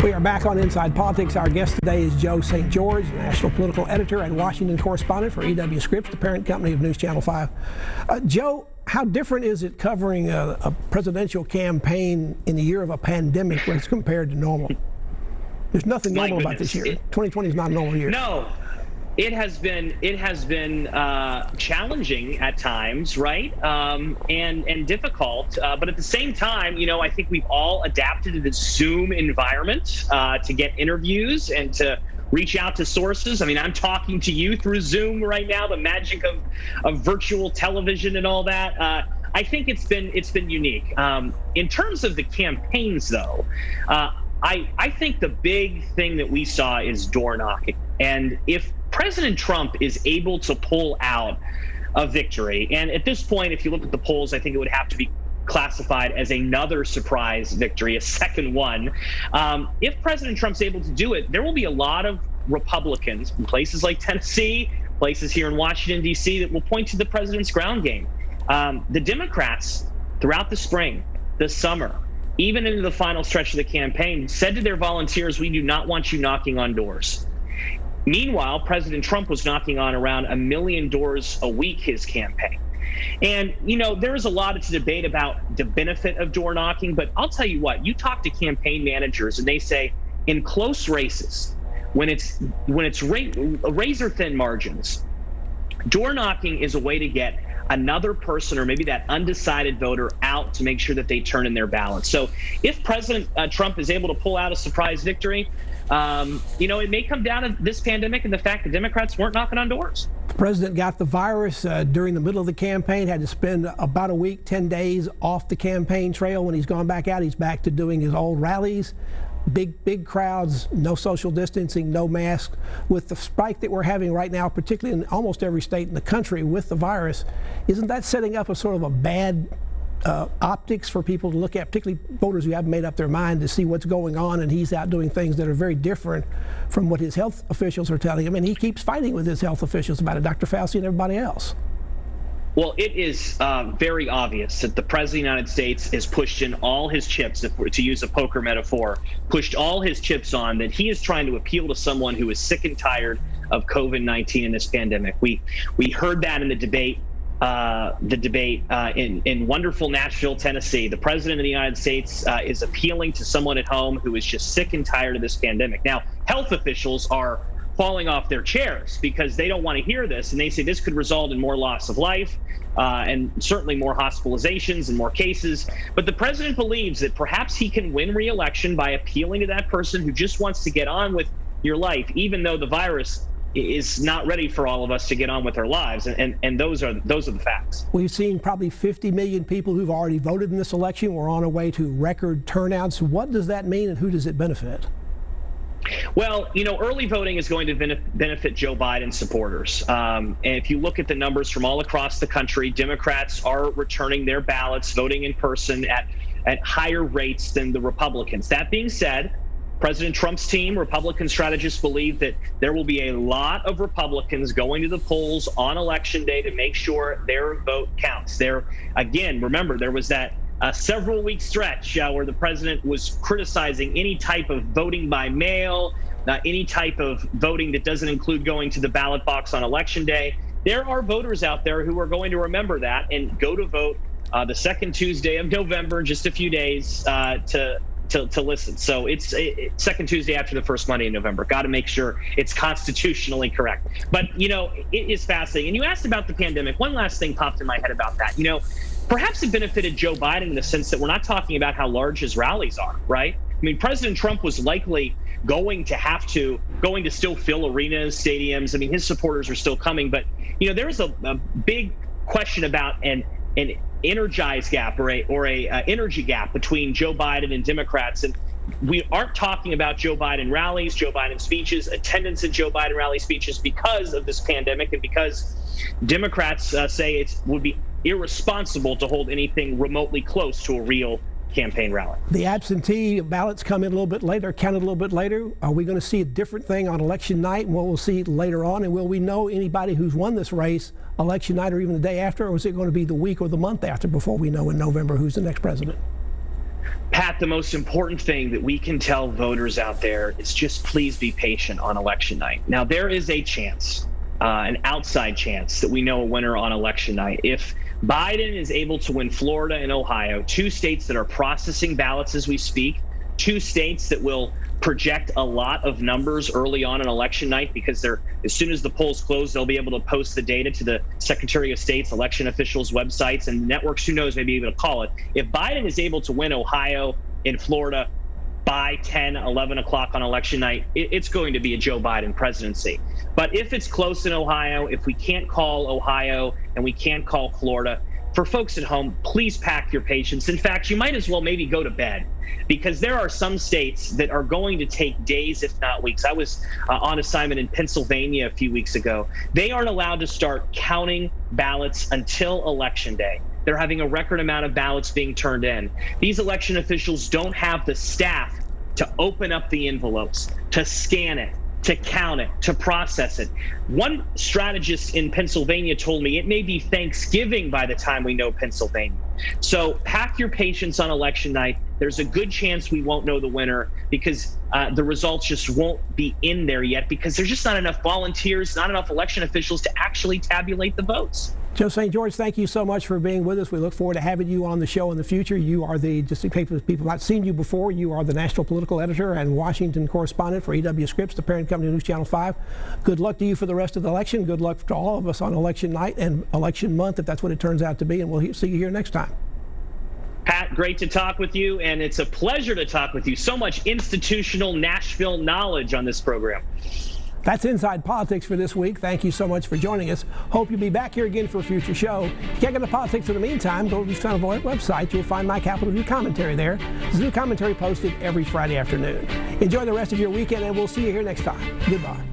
We are back on Inside Politics. Our guest today is Joe St. George, national political editor and Washington correspondent for EW Scripps, the parent company of News Channel 5. Joe, how different is it covering a presidential campaign in the year of a pandemic as compared to normal? There's nothing normal about this year. 2020 is not a normal year. No. It has been challenging at times, right? And difficult. But at the same time, I think we've all adapted to the Zoom environment to get interviews and to reach out to sources. I mean, I'm talking to you through Zoom right now, the magic of virtual television and all that. I think it's been unique. In terms of the campaigns, though, I think the big thing that we saw is door knocking. And if President Trump is able to pull out a victory, and at this point, if you look at the polls, I think it would have to be classified as another surprise victory, a second one. If President Trump's able to do it, there will be a lot of Republicans in places like Tennessee, places here in Washington, D.C., that will point to the president's ground game. The Democrats, throughout the spring, the summer, even into the final stretch of the campaign, said to their volunteers, "We do not want you knocking on doors." Meanwhile, President Trump was knocking on around 1 million doors a week, his campaign. And, there is a lot of debate about the benefit of door knocking, but I'll tell you what, you talk to campaign managers and they say in close races, when it's razor thin margins, door knocking is a way to get another person or maybe that undecided voter out to make sure that they turn in their ballot. So if President Trump is able to pull out a surprise victory, it may come down to this pandemic and the fact that Democrats weren't knocking on doors. The president got the virus during the middle of the campaign, had to spend about a week, 10 days off the campaign trail. When he's gone back out, he's back to doing his old rallies. Big crowds, no social distancing, no masks. With the spike that we're having right now, particularly in almost every state in the country with the virus, isn't that setting up a sort of a bad optics for people to look at, particularly voters who haven't made up their mind, to see what's going on, and he's out doing things that are very different from what his health officials are telling him, and he keeps fighting with his health officials about it, Dr. Fauci and everybody else. Well, it is very obvious that the President of the United States has pushed in all his chips, to use a poker metaphor, pushed all his chips on that he is trying to appeal to someone who is sick and tired of COVID-19 in this pandemic. We heard that in the debate in wonderful Nashville, Tennessee. The President of the United States is appealing to someone at home who is just sick and tired of this pandemic. Now, health officials are falling off their chairs because they don't want to hear this, and they say this could result in more loss of life and certainly more hospitalizations and more cases. But the president believes that perhaps he can win re-election by appealing to that person who just wants to get on with your life, even though the virus is not ready for all of us to get on with our lives, and those are the facts. We've seen probably 50 million people who've already voted in this election. We're on our way to record turnouts. What does that mean, and who does it benefit? Well, early voting is going to benefit Joe Biden supporters. And if you look at the numbers from all across the country, Democrats are returning their ballots, voting in person at higher rates than the Republicans. That being said, President Trump's team, Republican strategists, believe that there will be a lot of Republicans going to the polls on Election Day to make sure their vote counts. Remember, there was that several-week stretch where the president was criticizing any type of voting by mail, any type of voting that doesn't include going to the ballot box on Election Day. There are voters out there who are going to remember that and go to vote the second Tuesday of November, in just a few days, to listen. So it's second Tuesday after the first Monday in November. Got to make sure it's constitutionally correct. But, it is fascinating. And you asked about the pandemic. One last thing popped in my head about that. Perhaps it benefited Joe Biden in the sense that we're not talking about how large his rallies are, right? I mean, President Trump was likely going to still fill arenas, stadiums. I mean, his supporters are still coming. But, there's a big question about an energize gap or a energy gap between Joe Biden and Democrats. And we aren't talking about Joe Biden rallies, Joe Biden speeches, attendance at Joe Biden rally speeches because of this pandemic and because Democrats say it would be irresponsible to hold anything remotely close to a real campaign rally. The absentee ballots come in a little bit later, counted a little bit later. Are we going to see a different thing on election night and what we'll see later on? And will we know anybody who's won this race election night or even the day after, or is it going to be the week or the month after before we know in November who's the next president? Pat, the most important thing that we can tell voters out there is just please be patient on election night. Now, there is a chance, an outside chance, that we know a winner on election night. If Biden is able to win Florida and Ohio, 2 states that are processing ballots as we speak, 2 states that will project a lot of numbers early on election night, because as soon as the polls close, they'll be able to post the data to the Secretary of State's election officials' websites, and networks, who knows, may be able to call it. If Biden is able to win Ohio and Florida by 10, 11 o'clock on election night, it's going to be a Joe Biden presidency. But if it's close in Ohio, if we can't call Ohio and we can't call Florida, for folks at home, please pack your patience. In fact, you might as well maybe go to bed, because there are some states that are going to take days, if not weeks. I was on assignment in Pennsylvania a few weeks ago. They aren't allowed to start counting ballots until Election Day. They're having a record amount of ballots being turned in. These election officials don't have the staff to open up the envelopes, to scan it, to count it, to process it. One strategist in Pennsylvania told me it may be Thanksgiving by the time we know Pennsylvania. So pack your patience on election night. There's a good chance we won't know the winner, because the results just won't be in there yet, because there's just not enough volunteers, not enough election officials to actually tabulate the votes. Joe St. George, thank you so much for being with us. We look forward to having you on the show in the future. You are just in case people not seen you before, you are the national political editor and Washington correspondent for EW Scripps, the parent company of News Channel 5. Good luck to you for the rest of the election. Good luck to all of us on election night and election month, if that's what it turns out to be. And we'll see you here next time. Pat, great to talk with you, and it's a pleasure to talk with you. So much institutional Nashville knowledge on this program. That's Inside Politics for this week. Thank you so much for joining us. Hope you'll be back here again for a future show. If you can't get to politics in the meantime, go to the News Channel website. You'll find my Capitol View commentary there. There's new commentary posted every Friday afternoon. Enjoy the rest of your weekend, and we'll see you here next time. Goodbye.